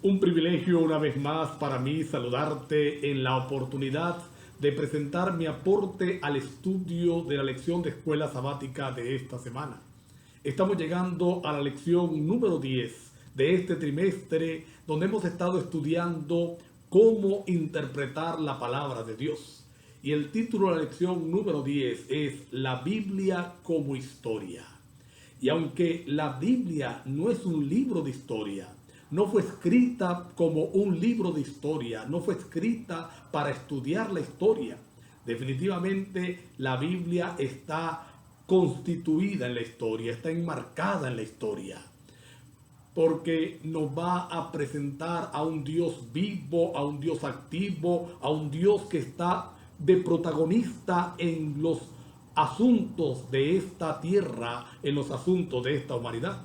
Un privilegio una vez más para mí saludarte en la oportunidad de presentar mi aporte al estudio de la lección de escuela sabática de esta semana. Estamos llegando a la lección número 10 de este trimestre, donde hemos estado estudiando cómo interpretar la palabra de Dios. Y el título de la lección número 10 es La Biblia como historia. Y aunque la Biblia no es un libro de historia, no fue escrita como un libro de historia, no fue escrita para estudiar la historia. Definitivamente la Biblia está constituida en la historia, está enmarcada en la historia, porque nos va a presentar a un Dios vivo, a un Dios activo, a un Dios que está de protagonista en los asuntos de esta tierra, en los asuntos de esta humanidad.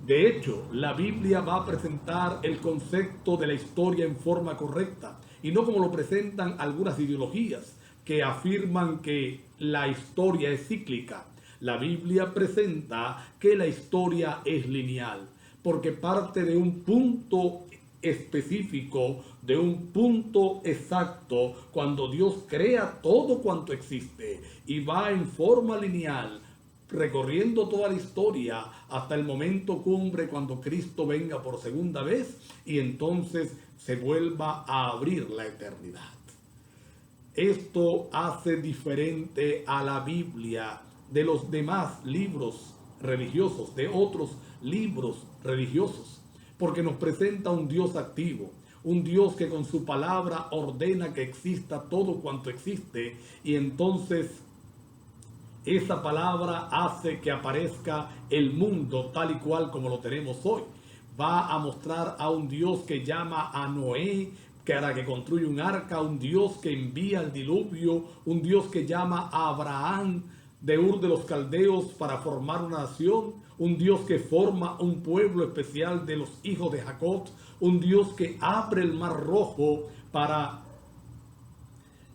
De hecho, la Biblia va a presentar el concepto de la historia en forma correcta y no como lo presentan algunas ideologías que afirman que la historia es cíclica. La Biblia presenta que la historia es lineal, porque parte de un punto específico, de un punto exacto, cuando Dios crea todo cuanto existe y va en forma lineal, recorriendo toda la historia hasta el momento cumbre cuando Cristo venga por segunda vez y entonces se vuelva a abrir la eternidad. Esto hace diferente a la Biblia de los demás libros religiosos, de otros libros religiosos, porque nos presenta un Dios activo, un Dios que con su palabra ordena que exista todo cuanto existe y entonces esa palabra hace que aparezca el mundo tal y cual como lo tenemos hoy. Va a mostrar a un Dios que llama a Noé para que construya un arca, un Dios que envía el diluvio, un Dios que llama a Abraham de Ur de los Caldeos para formar una nación, un Dios que forma un pueblo especial de los hijos de Jacob, un Dios que abre el mar rojo para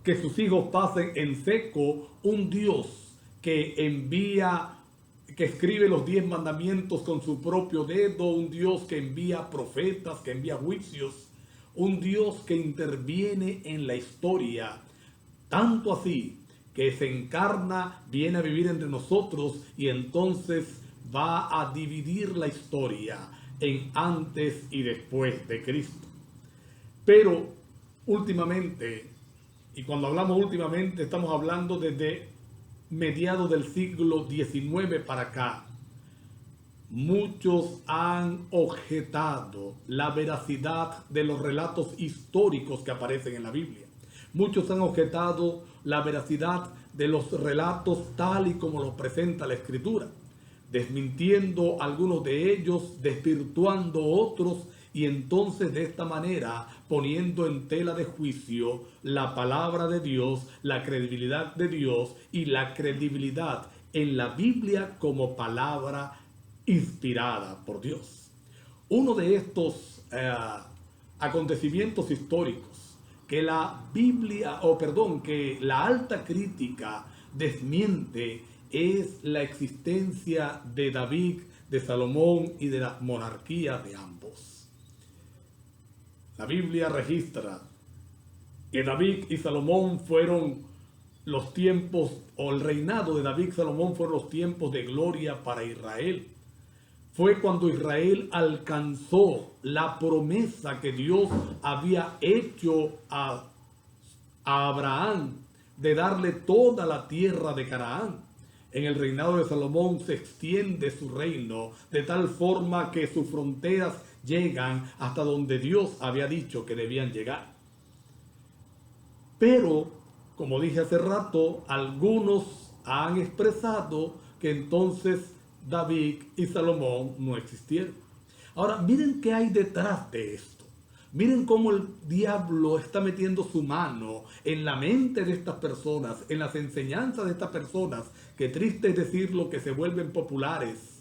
que sus hijos pasen en seco, un Dios que envía, que escribe los 10 mandamientos con su propio dedo, un Dios que envía profetas, que envía juicios, un Dios que interviene en la historia, tanto así que se encarna, viene a vivir entre nosotros y entonces va a dividir la historia en antes y después de Cristo. Pero últimamente, y cuando hablamos últimamente estamos hablando desde mediados del siglo XIX para acá, muchos han objetado la veracidad de los relatos históricos que aparecen en la Biblia. Muchos han objetado la veracidad de los relatos tal y como los presenta la Escritura, desmintiendo algunos de ellos, desvirtuando otros, y entonces de esta manera poniendo en tela de juicio la palabra de Dios, la credibilidad de Dios y la credibilidad en la Biblia como palabra inspirada por Dios. Uno de estos acontecimientos históricos que la Biblia, que la alta crítica desmiente es la existencia de David, de Salomón y de la monarquía de ambos. La Biblia registra que David y Salomón fueron los tiempos, o el reinado de David y Salomón fueron los tiempos de gloria para Israel. Fue cuando Israel alcanzó la promesa que Dios había hecho a Abraham de darle toda la tierra de Canaán. En el reinado de Salomón se extiende su reino de tal forma que sus fronteras llegan hasta donde Dios había dicho que debían llegar. Pero, como dije hace rato, algunos han expresado que entonces David y Salomón no existieron. Ahora, miren qué hay detrás de esto. Miren cómo el diablo está metiendo su mano en la mente de estas personas, en las enseñanzas de estas personas, que triste es decirlo, que se vuelven populares.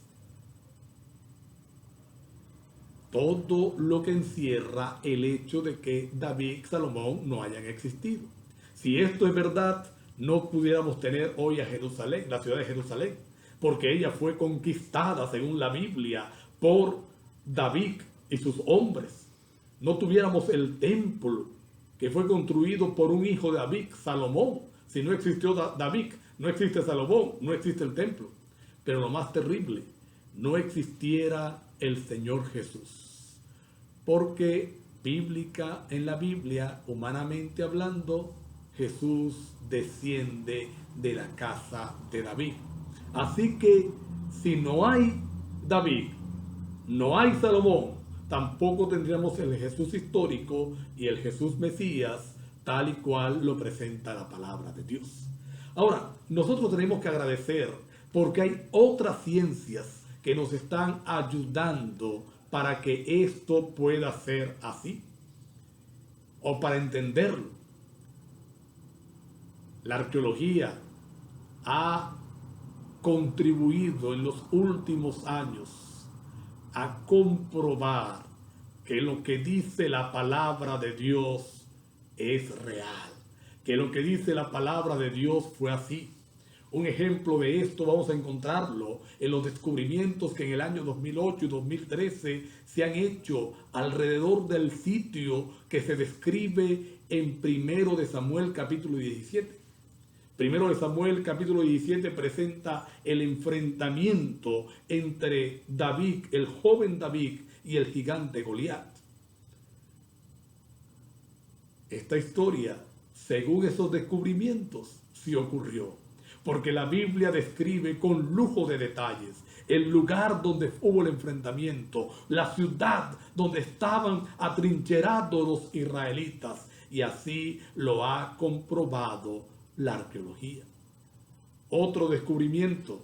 Todo lo que encierra el hecho de que David y Salomón no hayan existido. Si esto es verdad, no pudiéramos tener hoy a Jerusalén, la ciudad de Jerusalén, porque ella fue conquistada, según la Biblia, por David y sus hombres. no tuviéramos el templo que fue construido por un hijo de David, Salomón. Si no existió David, no existe Salomón, no existe el templo. Pero lo más terrible, no existiera el Señor Jesús. Porque en la Biblia, humanamente hablando, Jesús desciende de la casa de David. Así que si no hay David, no hay Salomón, tampoco tendríamos el Jesús histórico y el Jesús Mesías tal y cual lo presenta la palabra de Dios. Ahora, nosotros tenemos que agradecer porque hay otras ciencias que nos están ayudando para que esto pueda ser así o para entenderlo. La arqueología ha contribuido en los últimos años a comprobar que lo que dice la palabra de Dios es real, que lo que dice la palabra de Dios fue así. Un ejemplo de esto vamos a encontrarlo en los descubrimientos que en el año 2008 y 2013 se han hecho alrededor del sitio que se describe en 1 de Samuel capítulo 17. 1 de Samuel capítulo 17 presenta el enfrentamiento entre David, el joven David, y el gigante Goliat. Esta historia, según esos descubrimientos, sí ocurrió, porque la Biblia describe con lujo de detalles el lugar donde hubo el enfrentamiento, la ciudad donde estaban atrincherados los israelitas, y así lo ha comprobado la arqueología. Otro descubrimiento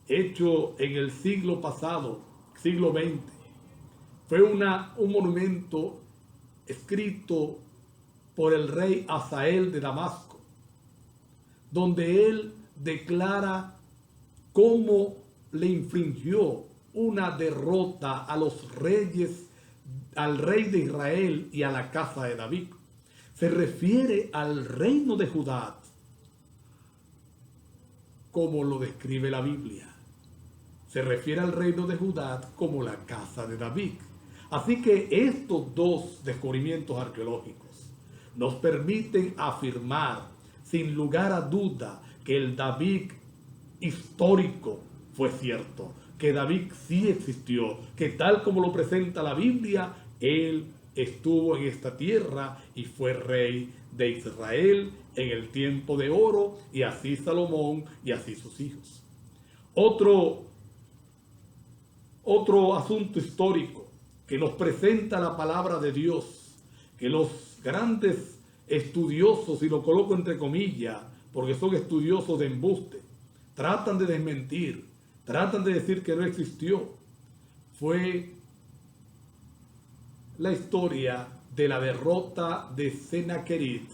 hecho en el siglo pasado, siglo XX, fue un monumento escrito por el rey Hazael de Damasco, donde él declara cómo le infringió una derrota a los reyes, al rey de Israel y a la casa de David. Se refiere al reino de Judá como lo describe la Biblia. Se refiere al reino de Judá como la casa de David. Así que estos dos descubrimientos arqueológicos nos permiten afirmar sin lugar a duda que el David histórico fue cierto, que David sí existió, que tal como lo presenta la Biblia, él estuvo en esta tierra y fue rey de Israel en el tiempo de oro, y así Salomón y así sus hijos. Otro asunto histórico que nos presenta la palabra de Dios, que los grandes estudiosos, y lo coloco entre comillas, porque son estudiosos de embuste, tratan de desmentir, tratan de decir que no existió, fue la historia de la derrota de Sennacherib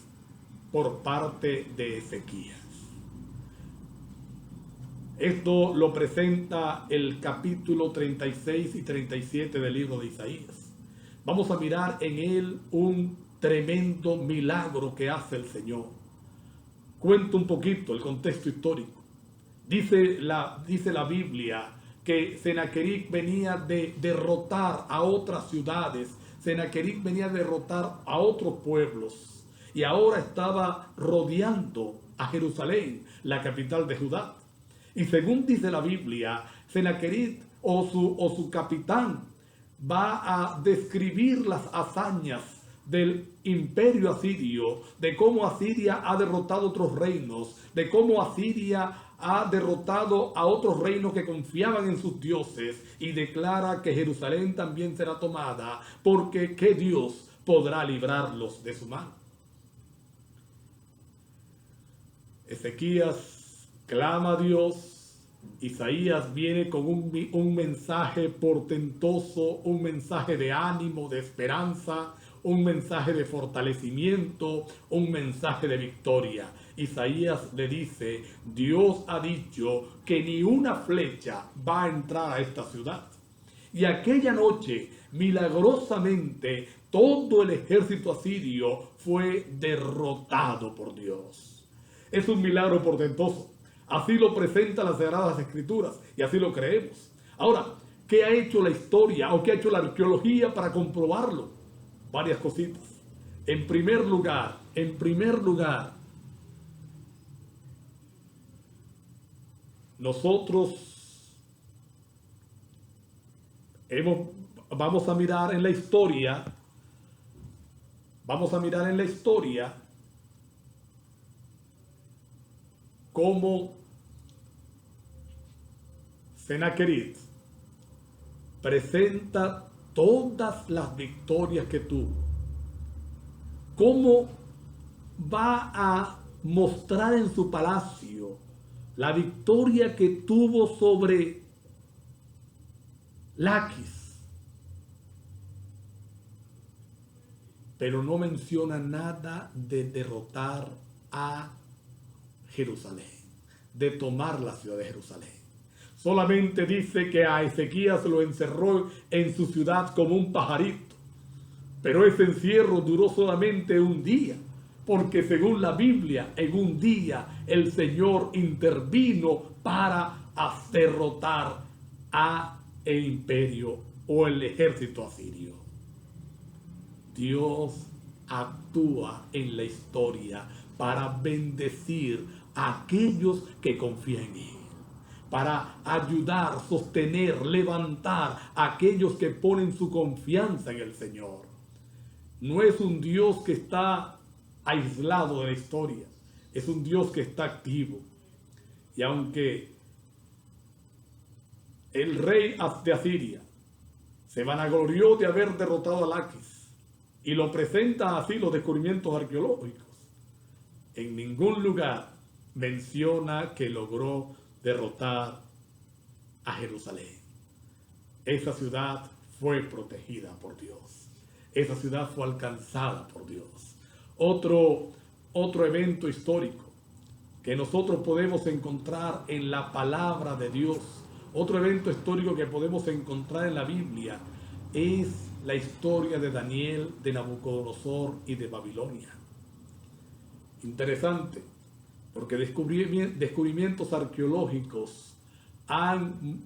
por parte de Ezequías. Esto lo presenta el capítulo 36 y 37 del libro de Isaías. Vamos a mirar en él un tremendo milagro que hace el Señor. Cuento un poquito el contexto histórico. Dice la Biblia que Sennacherib venía de derrotar a otras ciudades, Sennacherib venía a derrotar a otros pueblos, y ahora estaba rodeando a Jerusalén, la capital de Judá. Y según dice la Biblia, Sennacherib o su capitán va a describir las hazañas del imperio asirio, de cómo Asiria ha derrotado otros reinos, de cómo Asiria ha derrotado a otros reinos que confiaban en sus dioses, y declara que Jerusalén también será tomada, porque ¿qué Dios podrá librarlos de su mano? Ezequías clama a Dios, Isaías viene con un mensaje portentoso, un mensaje de ánimo, de esperanza, un mensaje de fortalecimiento, un mensaje de victoria. Isaías le dice: Dios ha dicho que ni una flecha va a entrar a esta ciudad. Y aquella noche, milagrosamente, todo el ejército asirio fue derrotado por Dios. Es un milagro portentoso. Así lo presentan las Sagradas Escrituras y así lo creemos. Ahora, ¿qué ha hecho la historia o qué ha hecho la arqueología para comprobarlo? varias cositas. En primer lugar, nosotros vamos a mirar en la historia, cómo Sennacherib presenta todas las victorias que tuvo, cómo va a mostrar en su palacio la victoria que tuvo sobre Laquis, pero no menciona nada de derrotar a Jerusalén, de tomar la ciudad de Jerusalén. Solamente dice que a Ezequías lo encerró en su ciudad como un pajarito, pero ese encierro duró solamente un día, porque según la Biblia, en un día el Señor intervino para derrotar a el imperio o el ejército asirio. Dios actúa en la historia para bendecir a aquellos que confían en Él, para ayudar, sostener, levantar a aquellos que ponen su confianza en el Señor. No es un Dios que está aislado de la historia, es un Dios que está activo. Y aunque el rey de Asiria se vanaglorió de haber derrotado a Laquis, y lo presenta así los descubrimientos arqueológicos, en ningún lugar menciona que logró derrotar a Jerusalén. Esa ciudad fue protegida por Dios. Esa ciudad fue alcanzada por Dios. Otro evento histórico que nosotros podemos encontrar en la palabra de Dios, otro evento histórico que podemos encontrar en la Biblia, es la historia de Daniel, de Nabucodonosor y de Babilonia. Interesante, porque descubrimientos arqueológicos han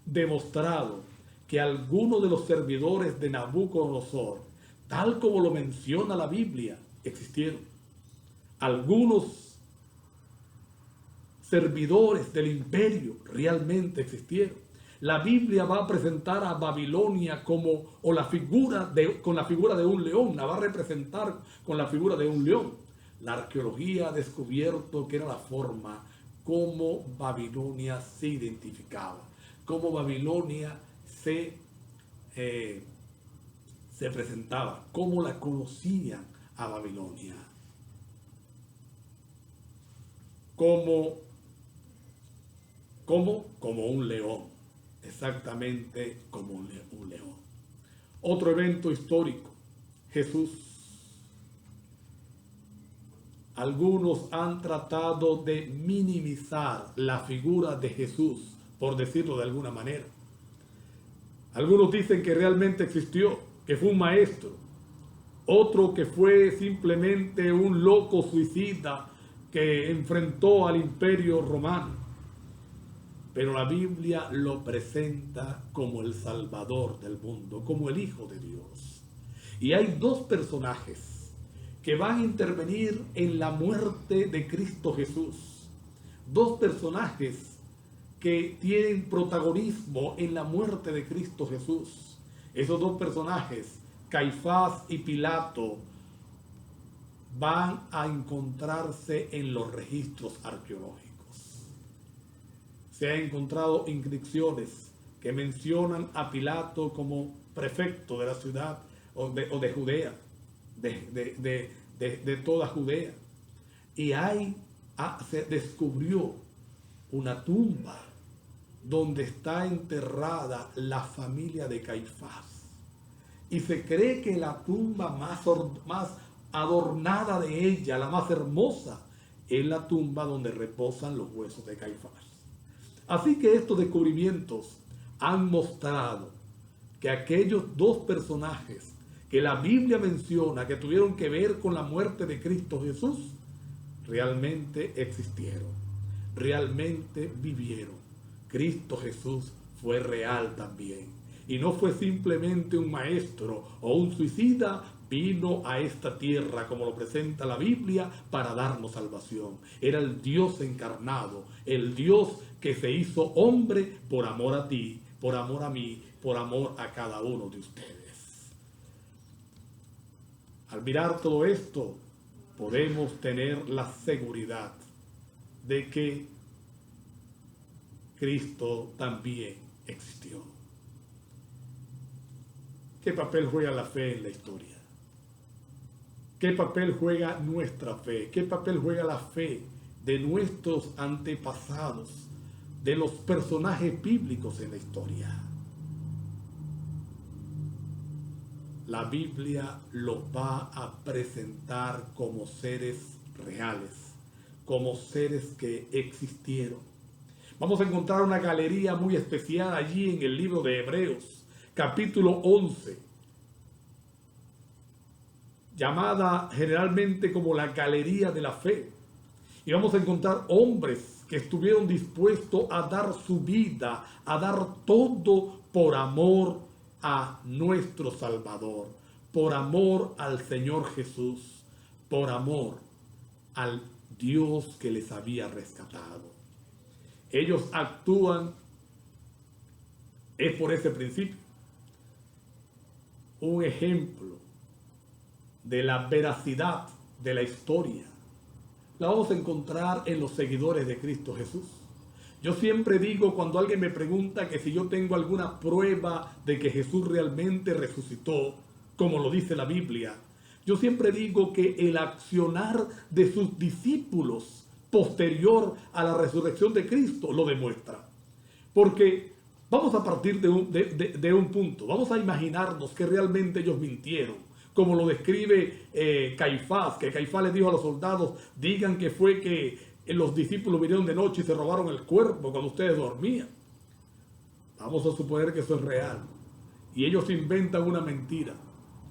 demostrado que algunos de los servidores de Nabucodonosor, tal como lo menciona la Biblia, existieron. Algunos servidores del imperio realmente existieron. La Biblia va a presentar a Babilonia con la figura de un león, la va a representar con la figura de un león. La arqueología ha descubierto que era la forma como Babilonia se identificaba, cómo Babilonia se presentaba, cómo la conocían a Babilonia, como un león. Exactamente como un león. Otro evento histórico, Jesús. Algunos han tratado de minimizar la figura de Jesús, por decirlo de alguna manera. Algunos dicen que realmente existió, que fue un maestro. Otro que fue simplemente un loco suicida que enfrentó al imperio romano. Pero la Biblia lo presenta como el Salvador del mundo, como el Hijo de Dios. Y hay dos personajes que van a intervenir en la muerte de Cristo Jesús. Dos personajes que tienen protagonismo en la muerte de Cristo Jesús. Esos dos personajes, Caifás y Pilato, van a encontrarse en los registros arqueológicos. Se han encontrado inscripciones que mencionan a Pilato como prefecto de la ciudad o de Judea, de toda Judea. Y se descubrió una tumba donde está enterrada la familia de Caifás. Y se cree que la tumba más adornada de ella, la más hermosa, es la tumba donde reposan los huesos de Caifás. Así que estos descubrimientos han mostrado que aquellos dos personajes que la Biblia menciona que tuvieron que ver con la muerte de Cristo Jesús, realmente existieron, realmente vivieron. Cristo Jesús fue real también. Y no fue simplemente un maestro o un suicida vino a esta tierra, como lo presenta la Biblia, para darnos salvación. Era el Dios encarnado, el Dios que se hizo hombre por amor a ti, por amor a mí, por amor a cada uno de ustedes. Al mirar todo esto, podemos tener la seguridad de que Cristo también existió. ¿Qué papel juega la fe en la historia? ¿Qué papel juega nuestra fe? ¿Qué papel juega la fe de nuestros antepasados, de los personajes bíblicos en la historia? La Biblia los va a presentar como seres reales, como seres que existieron. Vamos a encontrar una galería muy especial allí en el libro de Hebreos, capítulo 11, llamada generalmente como la galería de la fe. Y vamos a encontrar hombres que estuvieron dispuestos a dar su vida, a dar todo por amor a nuestro Salvador, por amor al Señor Jesús, por amor al Dios que les había rescatado. Ellos actúan es por ese principio. Un ejemplo de la veracidad de la historia la vamos a encontrar en los seguidores de Cristo Jesús. Yo siempre digo, cuando alguien me pregunta que si yo tengo alguna prueba de que Jesús realmente resucitó, como lo dice la Biblia, yo siempre digo que el accionar de sus discípulos posterior a la resurrección de Cristo lo demuestra. Porque vamos a partir de un punto, vamos a imaginarnos que realmente ellos mintieron, como lo describe Caifás, que Caifás les dijo a los soldados: digan que fue que los discípulos vinieron de noche y se robaron el cuerpo cuando ustedes dormían. Vamos a suponer que eso es real. Y ellos inventan una mentira.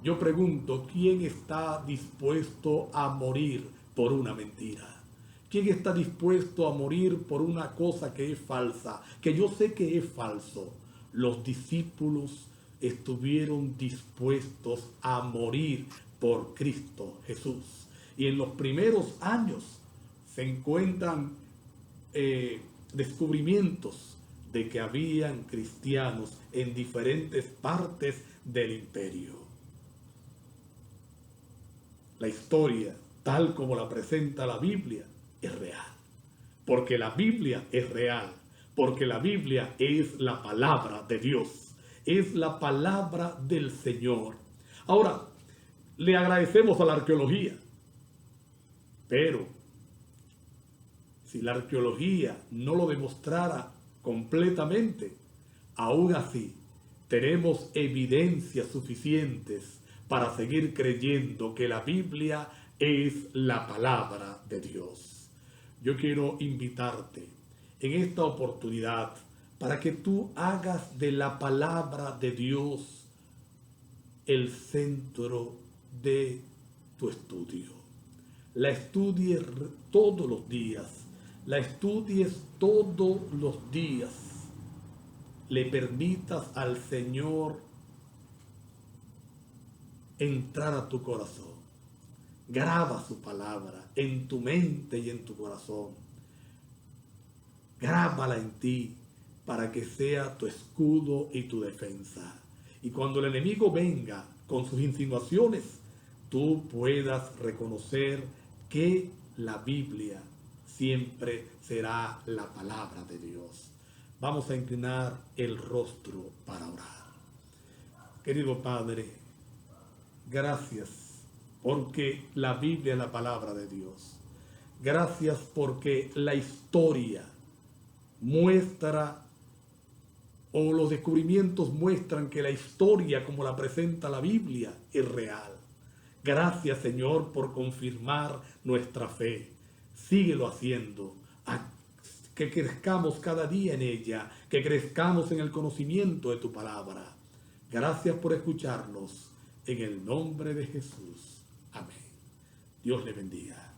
Yo pregunto, ¿quién está dispuesto a morir por una mentira? ¿Quién está dispuesto a morir por una cosa que es falsa? Que yo sé que es falso. Los discípulos estuvieron dispuestos a morir por Cristo Jesús. Y en los primeros años se encuentran descubrimientos de que habían cristianos en diferentes partes del imperio. La historia, tal como la presenta la Biblia, es real. Porque la Biblia es real. Porque la Biblia es la palabra de Dios. Es la palabra del Señor. Ahora, le agradecemos a la arqueología. Pero si la arqueología no lo demostrara completamente, aún así tenemos evidencias suficientes para seguir creyendo que la Biblia es la palabra de Dios. Yo quiero invitarte en esta oportunidad para que tú hagas de la palabra de Dios el centro de tu estudio. La estudies todos los días. La estudies todos los días. Le permitas al Señor entrar a tu corazón. Graba su palabra en tu mente y en tu corazón. Grábala en ti para que sea tu escudo y tu defensa. Y cuando el enemigo venga con sus insinuaciones, tú puedas reconocer que la Biblia siempre será la palabra de Dios. Vamos a inclinar el rostro para orar. Querido Padre, gracias porque la Biblia es la palabra de Dios. Gracias porque la historia muestra, o los descubrimientos muestran que la historia como la presenta la Biblia es real. Gracias, Señor, por confirmar nuestra fe. Síguelo haciendo, que crezcamos cada día en ella, que crezcamos en el conocimiento de tu palabra. Gracias por escucharnos. En el nombre de Jesús. Amén. Dios le bendiga.